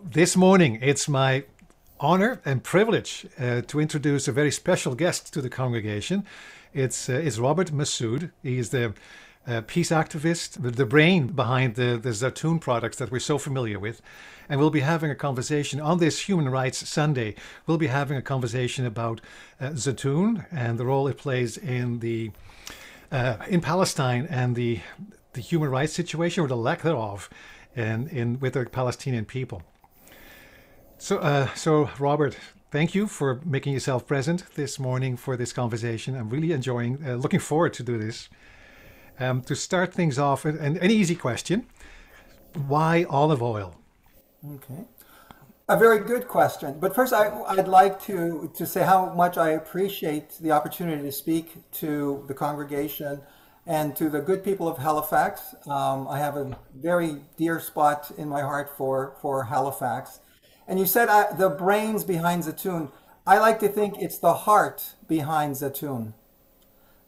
This morning, it's my honor and privilege to introduce a very special guest to the congregation. It's Robert Massoud. He's the peace activist, the brain behind the Zatun products that we're so familiar with. And we'll be having a conversation on this Human Rights Sunday. We'll be having a conversation about Zatun and the role it plays in Palestine and the human rights situation or the lack thereof, and in with the Palestinian people. So Robert, thank you for making yourself present this morning for this conversation. I'm really enjoying, looking forward to do this. To start things off, an easy question: why olive oil? Okay. A very good question. But first, I'd like to say how much I appreciate the opportunity to speak to the congregation and to the good people of Halifax. I have a very dear spot in my heart for Halifax. And you said the brains behind Zatun. I like to think it's the heart behind Zatun.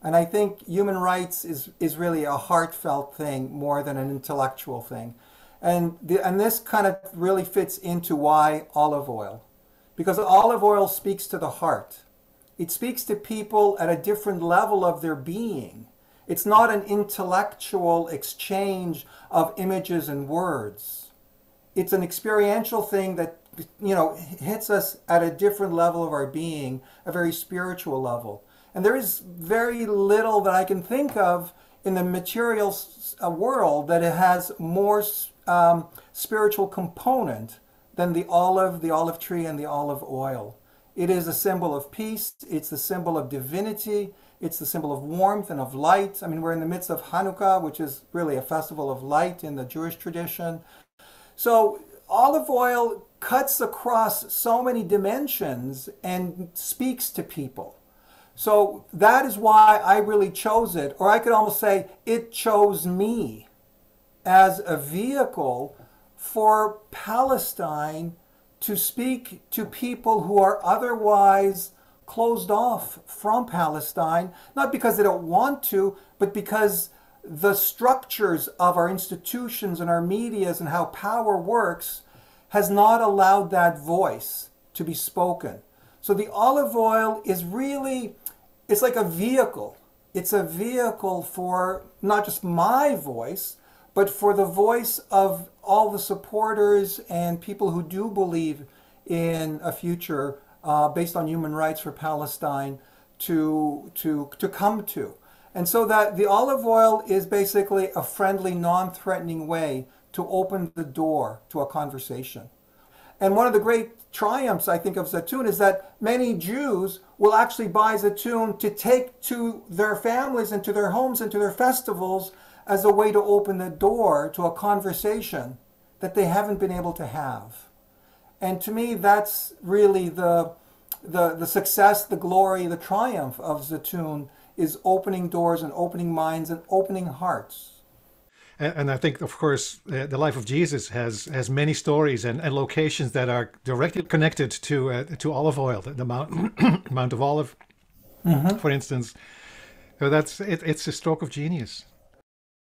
And I think human rights is really a heartfelt thing more than an intellectual thing. And this kind of really fits into why olive oil. Because olive oil speaks to the heart. It speaks to people at a different level of their being. It's not an intellectual exchange of images and words. It's an experiential thing that hits us at a different level of our being, a very spiritual level. And there is very little that I can think of in the material world that it has more spiritual component than the olive tree, and the olive oil. It is a symbol of peace. It's a symbol of divinity. It's the symbol of warmth and of light. I mean, we're in the midst of Hanukkah, which is really a festival of light in the Jewish tradition. So olive oil cuts across so many dimensions and speaks to people. So that is why I really chose it, or I could almost say it chose me as a vehicle for Palestine to speak to people who are otherwise closed off from Palestine, not because they don't want to, but because the structures of our institutions and our medias and how power works has not allowed that voice to be spoken. So the olive oil is really, it's like a vehicle. It's a vehicle for not just my voice, but for the voice of all the supporters and people who do believe in a future based on human rights for Palestine to come to. And so that the olive oil is basically a friendly, non-threatening way to open the door to a conversation. And one of the great triumphs, I think, of Zatun is that many Jews will actually buy Zatun to take to their families and to their homes and to their festivals as a way to open the door to a conversation that they haven't been able to have. And to me, that's really the success, the glory, the triumph of Zatun, is opening doors and opening minds and opening hearts. And I think, of course, the life of Jesus has many stories and locations that are directly connected to olive oil, the Mount Mount of Olive, for instance. So that's it. It's a stroke of genius.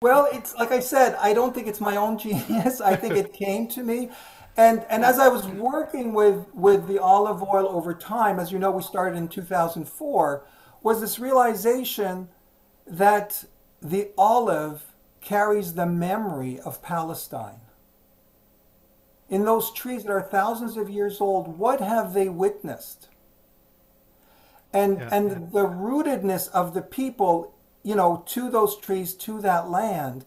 Well, it's like I said, I don't think it's my own genius. I think it came to me. And as I was working with the olive oil over time, as you know, we started in 2004, was this realization that the olive carries the memory of Palestine. In those trees that are thousands of years old, what have they witnessed? Yeah. And the rootedness of the people, to those trees, to that land.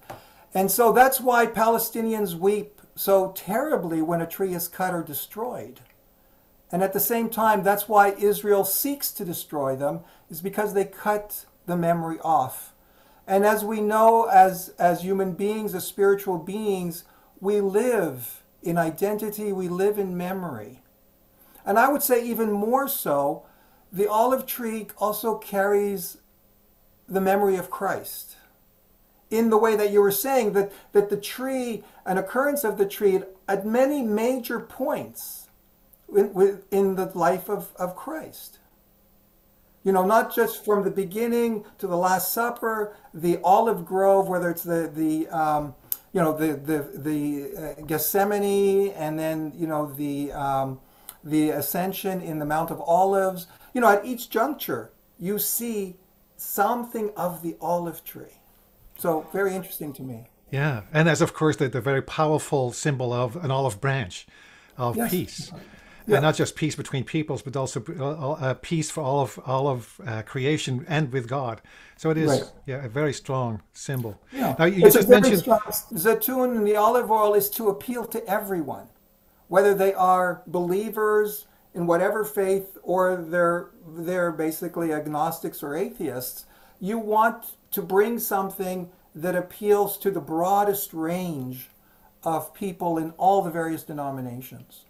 And so that's why Palestinians weep so terribly when a tree is cut or destroyed. And at the same time, that's why Israel seeks to destroy them, is because they cut the memory off. And as we know, as human beings, as spiritual beings, we live in identity, we live in memory. And I would say even more so, the olive tree also carries the memory of Christ. In the way that you were saying, that the tree, an occurrence of the tree at many major points in the life of Christ. Not just from the beginning to the Last Supper, the olive grove, whether it's the you know, the Gethsemane, and then, you know, the ascension in the Mount of Olives. You know, at each juncture, you see something of the olive tree. So very interesting to me. Yeah, and as of course the very powerful symbol of an olive branch of Yes. peace, and Yeah. not just peace between peoples, but also peace for all of creation and with God. So it Right. is, yeah, a very strong symbol. Yeah. Now you It's a just very mentioned, strong. Zatun and the olive oil is to appeal to everyone, whether they are believers in whatever faith or they're basically agnostics or atheists. You want to bring something that appeals to the broadest range of people in all the various denominations.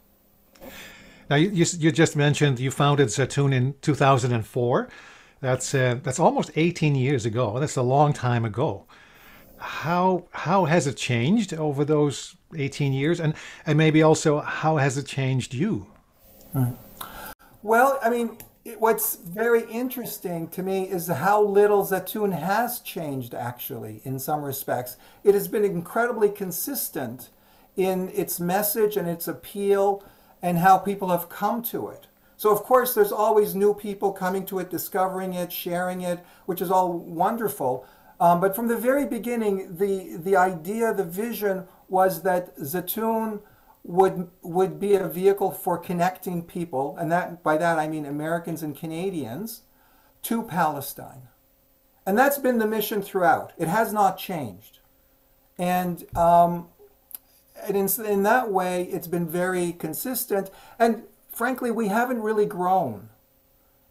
now you just mentioned you founded Zatun in 2004. That's almost 18 years ago. That's a long time ago. How has it changed over those 18 years, and maybe also how has it changed you? Well, I mean, what's very interesting to me is how little Zatun has changed, actually, in some respects. It has been incredibly consistent in its message and its appeal and how people have come to it. So, of course, there's always new people coming to it, discovering it, sharing it, which is all wonderful. But from the very beginning, the idea, the vision was that Zatun would be a vehicle for connecting people, and that by that I mean Americans and Canadians, to Palestine. And that's been the mission throughout. It has not changed. And in that way, it's been very consistent. And frankly, we haven't really grown.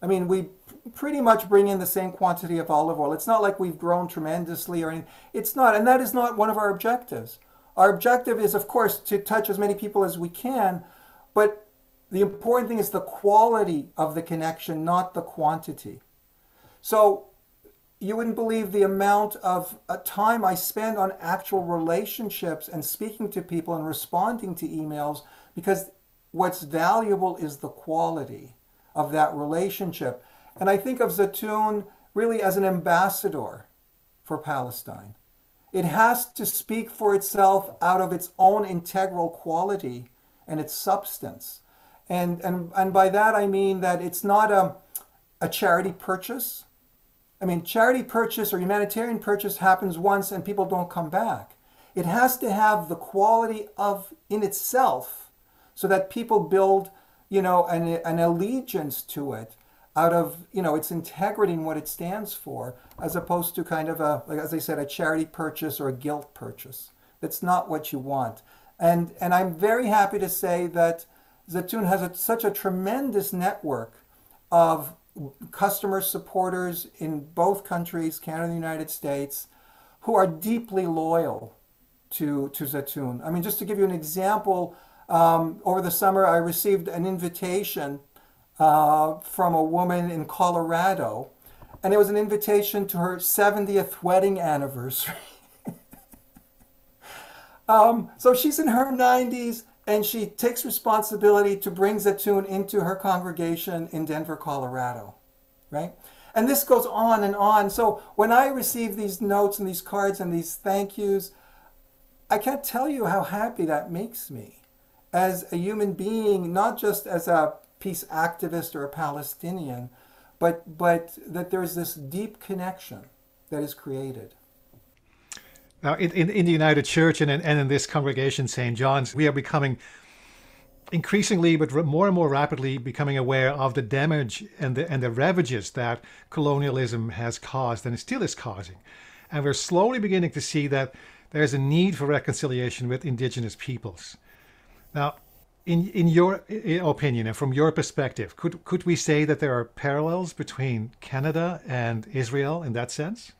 I mean, we pretty much bring in the same quantity of olive oil. It's not like we've grown tremendously or anything. It's not, and that is not one of our objectives. Our objective is, of course, to touch as many people as we can, but the important thing is the quality of the connection, not the quantity. So you wouldn't believe the amount of time I spend on actual relationships and speaking to people and responding to emails, because what's valuable is the quality of that relationship. And I think of Zatun really as an ambassador for Palestine. It has to speak for itself out of its own integral quality and its substance. And by that I mean that it's not a charity purchase. I mean, charity purchase or humanitarian purchase happens once and people don't come back. It has to have the quality of in itself so that people build, you know, an allegiance to it out of, you know, its integrity and what it stands for, as opposed to kind of a, like, as I said, a charity purchase or a guilt purchase. That's not what you want. And I'm very happy to say that Zatun has such a tremendous network of customer supporters in both countries, Canada and the United States, who are deeply loyal to Zatun. I mean, just to give you an example, over the summer I received an invitation from a woman in Colorado, and it was an invitation to her 70th wedding anniversary. So she's in her 90s, and she takes responsibility to bring Zatun into her congregation in Denver, Colorado, right? And this goes on and on. So when I receive these notes and these cards and these thank yous, I can't tell you how happy that makes me as a human being, not just as a peace activist or a Palestinian, but that there's this deep connection that is created. Now, in the United Church and in this congregation, St. John's, we are becoming increasingly, but more and more rapidly, becoming aware of the damage and the ravages that colonialism has caused and still is causing. And we're slowly beginning to see that there's a need for reconciliation with indigenous peoples. Now, in your opinion and from your perspective, could we say that there are parallels between Canada and Israel in that sense?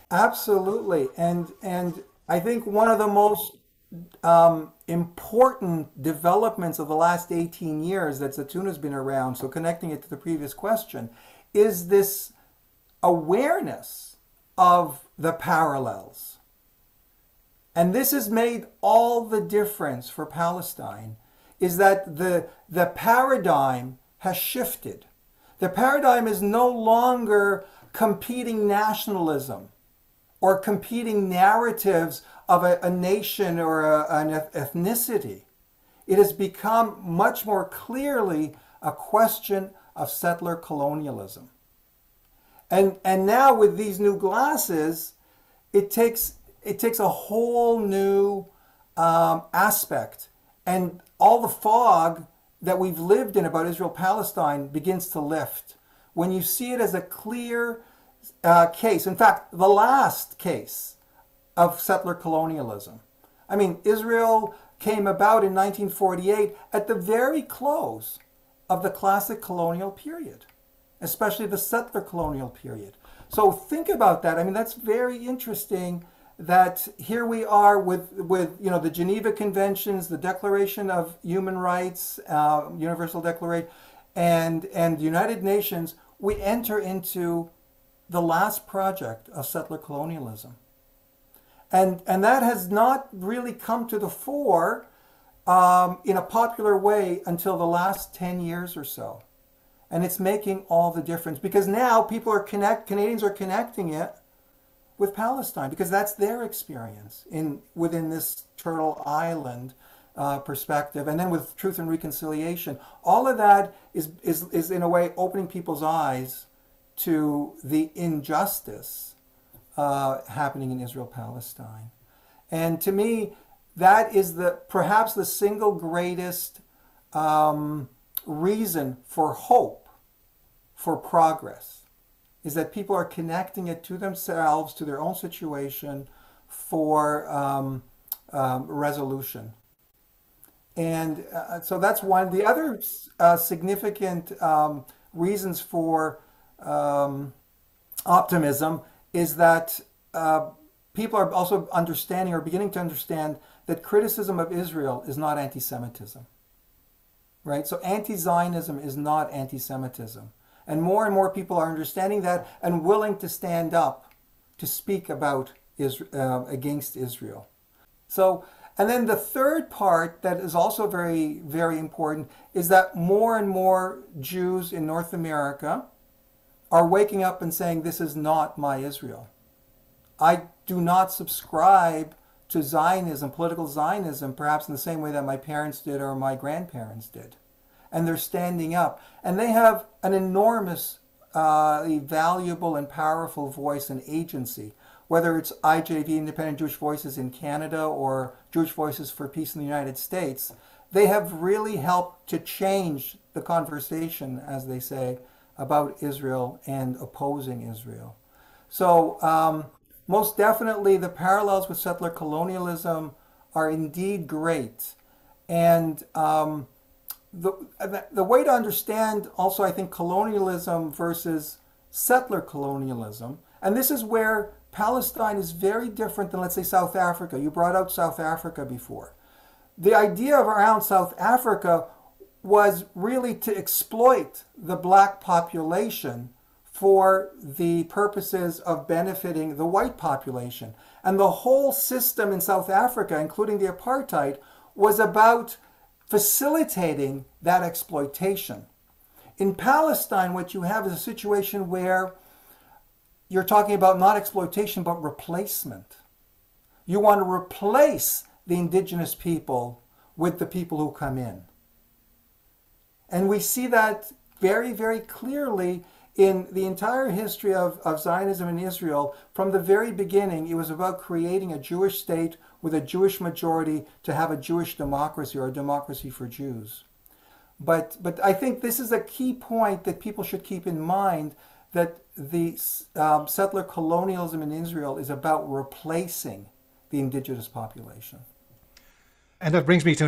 Absolutely. And I think one of the most important developments of the last 18 years that Zatun has been around, so connecting it to the previous question, is this awareness of the parallels. And this has made all the difference for Palestine, is that the paradigm has shifted. The paradigm is no longer competing nationalism or competing narratives of a nation or an ethnicity. It has become much more clearly a question of settler colonialism. And now with these new glasses, it takes a whole new aspect, and all the fog that we've lived in about Israel-Palestine begins to lift when you see it as a clear case. In fact, the last case of settler colonialism. I mean, Israel came about in 1948 at the very close of the classic colonial period, especially the settler colonial period. So think about that. I mean, that's very interesting that here we are with the Geneva Conventions, the Declaration of Human Rights, Universal Declaration, and the United Nations. We enter into the last project of settler colonialism. And that has not really come to the fore in a popular way until the last 10 years or so. And it's making all the difference because now Canadians are connecting it with Palestine because that's their experience within this Turtle Island perspective. And then with Truth and Reconciliation, all of that is in a way opening people's eyes to the injustice happening in Israel-Palestine. And to me, that is perhaps the single greatest reason for hope, for progress, is that people are connecting it to themselves, to their own situation, for resolution. And so that's one. The other significant reasons for optimism is that people are also understanding or beginning to understand that criticism of Israel is not anti-Semitism, right? So anti-Zionism is not anti-Semitism. And more people are understanding that and willing to stand up to speak about against Israel. So, and then the third part that is also very, very important is that more and more Jews in North America are waking up and saying, this is not my Israel. I do not subscribe to Zionism, political Zionism, perhaps in the same way that my parents did or my grandparents did. And they're standing up. And they have an enormous, valuable and powerful voice and agency, whether it's IJV, Independent Jewish Voices in Canada, or Jewish Voices for Peace in the United States. They have really helped to change the conversation, as they say, about Israel and opposing Israel. So most definitely the parallels with settler colonialism are indeed great. And the way to understand also, I think, colonialism versus settler colonialism, and this is where Palestine is very different than, let's say, South Africa. You brought out South Africa before. The idea around South Africa was really to exploit the black population for the purposes of benefiting the white population. And the whole system in South Africa, including the apartheid, was about facilitating that exploitation. In Palestine, what you have is a situation where you're talking about not exploitation, but replacement. You want to replace the indigenous people with the people who come in. And we see that very, very clearly in the entire history of Zionism in Israel. From the very beginning, it was about creating a Jewish state with a Jewish majority to have a Jewish democracy, or a democracy for Jews. But I think this is a key point that people should keep in mind, that the settler colonialism in Israel is about replacing the indigenous population. And that brings me to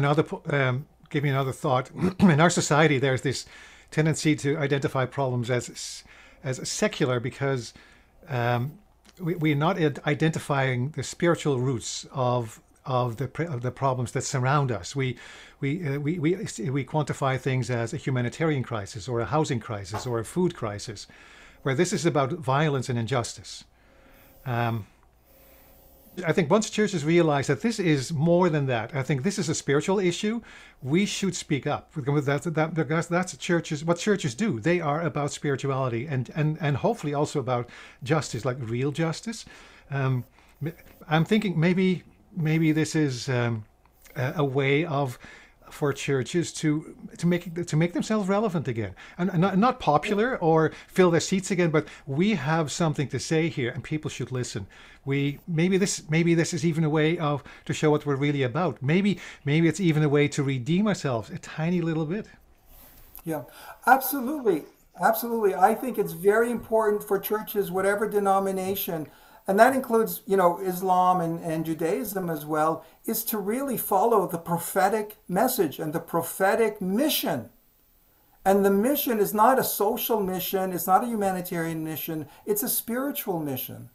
give me another thought. In our society, there's this tendency to identify problems as secular because we're not identifying the spiritual roots of the problems that surround us. We quantify things as a humanitarian crisis or a housing crisis or a food crisis, where this is about violence and injustice. I think once churches realize that this is more than that, I think this is a spiritual issue, we should speak up. That's churches. What churches do. They are about spirituality and hopefully also about justice, like real justice. I'm thinking maybe maybe this is a way of for churches to make themselves relevant again, and not popular or fill their seats again, but we have something to say here, and people should listen. We maybe this is even a way of to show what we're really about. Maybe it's even a way to redeem ourselves a tiny little bit. Yeah, absolutely. Absolutely. I think it's very important for churches, whatever denomination, and that includes, Islam and Judaism as well, is to really follow the prophetic message and the prophetic mission. And the mission is not a social mission, it's not a humanitarian mission, it's a spiritual mission.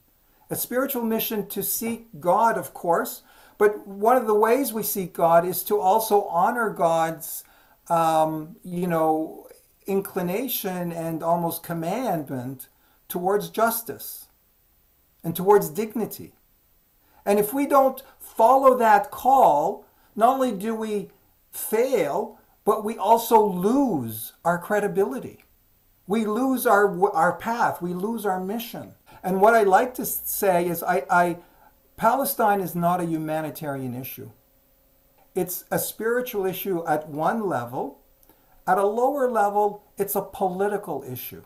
A spiritual mission to seek God, of course, but one of the ways we seek God is to also honor God's, inclination and almost commandment towards justice and towards dignity. And if we don't follow that call, not only do we fail, but we also lose our credibility. We lose our path. We lose our mission. And what I like to say is Palestine is not a humanitarian issue. It's a spiritual issue at one level. At a lower level, it's a political issue.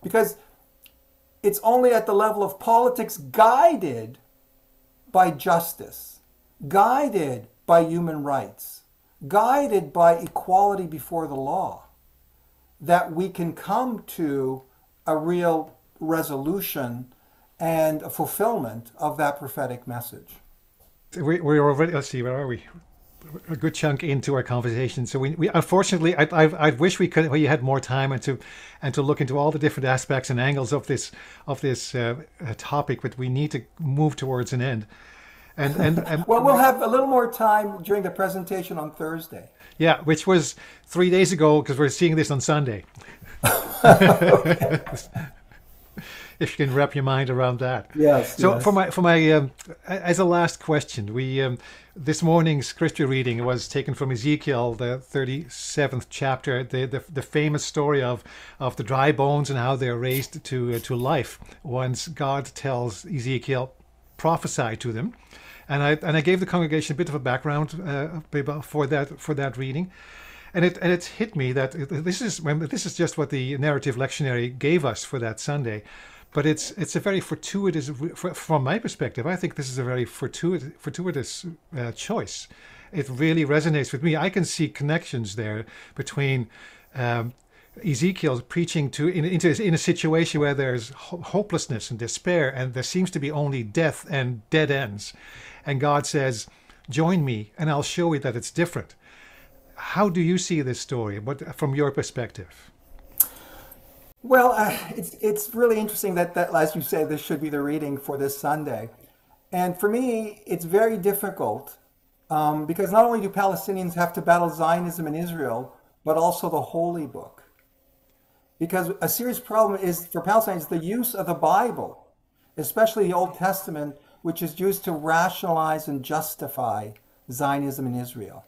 Because it's only at the level of politics guided by justice, guided by human rights, guided by equality before the law, that we can come to a real resolution and a fulfillment of that prophetic message. We're already, let's see, where are we? A good chunk into our conversation. So we unfortunately, I wish we had more time and to look into all the different aspects and angles of this topic, but we need to move towards an end. And well, we'll have a little more time during the presentation on Thursday. Yeah, which was 3 days ago, because we're seeing this on Sunday. If you can wrap your mind around that. Yes. So yes. for my as a last question, we this morning's scripture reading was taken from Ezekiel, the 37th chapter, the famous story of the dry bones and how they're raised to life once God tells Ezekiel, prophesy to them. And I gave the congregation a bit of a background for that reading. And it hit me that this is just what the narrative lectionary gave us for that Sunday, but it's a very fortuitous, from my perspective. I think this is a very fortuitous choice. It really resonates with me. I can see connections there between Ezekiel preaching in a situation where there's hopelessness and despair, and there seems to be only death and dead ends, and God says, "Join me, and I'll show you that it's different." How do you see this story? What, from your perspective? Well, it's really interesting that, as you say, this should be the reading for this Sunday. And for me, it's very difficult because not only do Palestinians have to battle Zionism in Israel, but also the Holy Book. Because a serious problem is for Palestinians the use of the Bible, especially the Old Testament, which is used to rationalize and justify Zionism in Israel.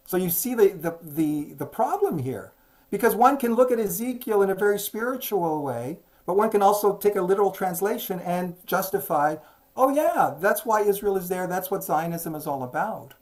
So you see the problem here, because one can look at Ezekiel in a very spiritual way, but one can also take a literal translation and justify, oh yeah, that's why Israel is there. That's what Zionism is all about.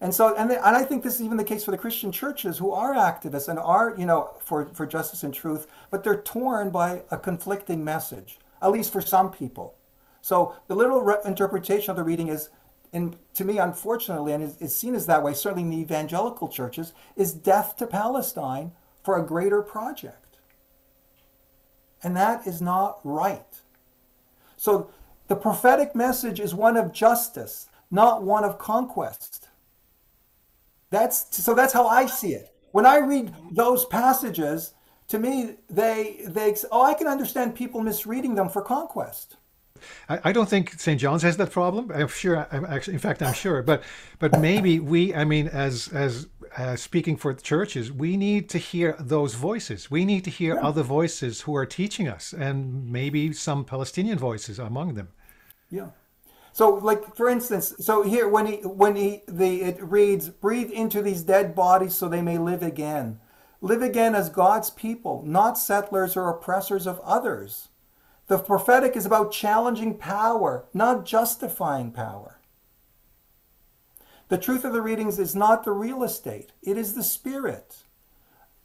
And so, and I think this is even the case for the Christian churches who are activists and are, for justice and truth, but they're torn by a conflicting message, at least for some people. So the literal interpretation of the reading is, and to me, unfortunately, and it's seen as that way, certainly in the evangelical churches, is death to Palestine for a greater project. And that is not right. So the prophetic message is one of justice, not one of conquest. That's how I see it. When I read those passages, to me, I can understand people misreading them for conquest. I don't think St. John's has that problem. I'm sure. I'm sure. But maybe we. I mean, as speaking for churches, we need to hear those voices. We need to hear other voices who are teaching us, and maybe some Palestinian voices among them. Yeah. So, like for instance, so here it reads, "Breathe into these dead bodies, so they may live again as God's people, not settlers or oppressors of others." The prophetic is about challenging power, not justifying power. The truth of the readings is not the real estate, it is the spirit.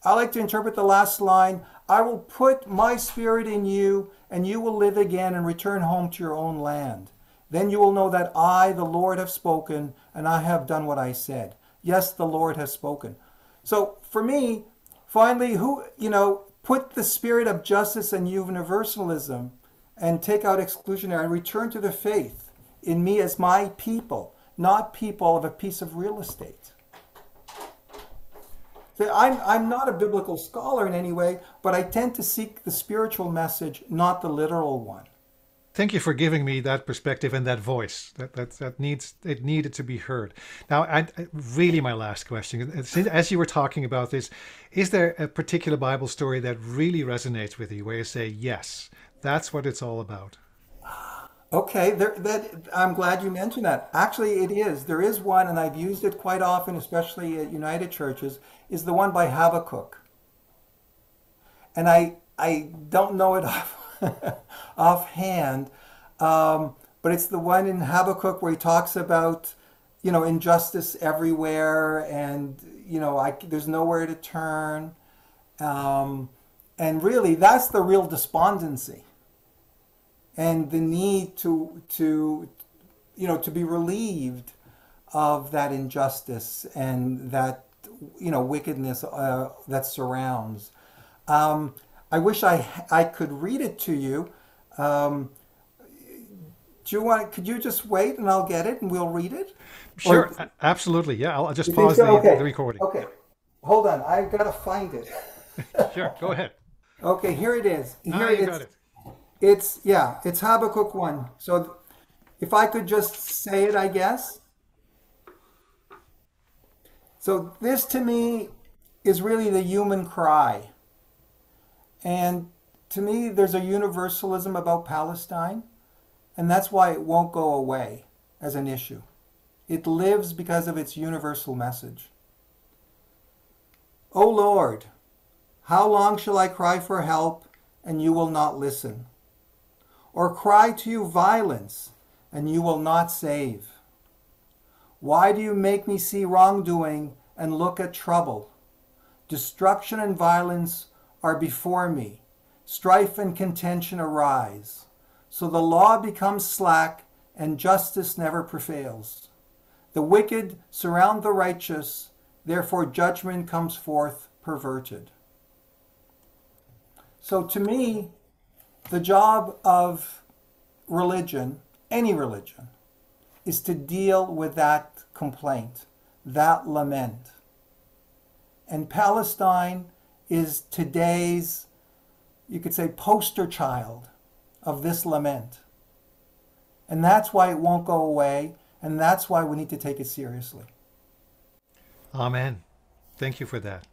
I like to interpret the last line, I will put my spirit in you, and you will live again and return home to your own land. Then you will know that I, the Lord, have spoken, and I have done what I said. Yes, the Lord has spoken. So for me, finally, put the spirit of justice and universalism and take out exclusionary and return to the faith in me as my people, not people of a piece of real estate. So I'm not a biblical scholar in any way, but I tend to seek the spiritual message, not the literal one. Thank you for giving me that perspective and that voice. It needed to be heard. Now, really, my last question, as you were talking about this, is there a particular Bible story that really resonates with you, where you say, yes, that's what it's all about? Okay, I'm glad you mentioned that. Actually, it is. There is one, and I've used it quite often, especially at United Churches, is the one by Habakkuk. And I don't know it offhand, but it's the one in Habakkuk where he talks about, injustice everywhere, and, there's nowhere to turn. And really, that's the real despondency. And the need to be relieved of that injustice and that, wickedness that surrounds. I wish I could read it to you. Could you just wait and I'll get it and we'll read it? Sure, absolutely. Yeah, I'll just pause the recording. Okay, hold on. I've got to find it. Sure, go ahead. Okay, here it is. Here you got it. It's Habakkuk 1. So if I could just say it, I guess. So this to me is really the human cry. And to me, there's a universalism about Palestine, and that's why it won't go away as an issue. It lives because of its universal message. O Lord, how long shall I cry for help, and you will not listen? Or cry to you violence, and you will not save? Why do you make me see wrongdoing and look at trouble? Destruction and violence are before me. Strife and contention arise. So the law becomes slack, and justice never prevails. The wicked surround the righteous, therefore judgment comes forth perverted. So to me, the job of religion, any religion, is to deal with that complaint, that lament. And Palestine is today's, you could say, poster child of this lament. And that's why it won't go away, and that's why we need to take it seriously. Amen. Thank you for that.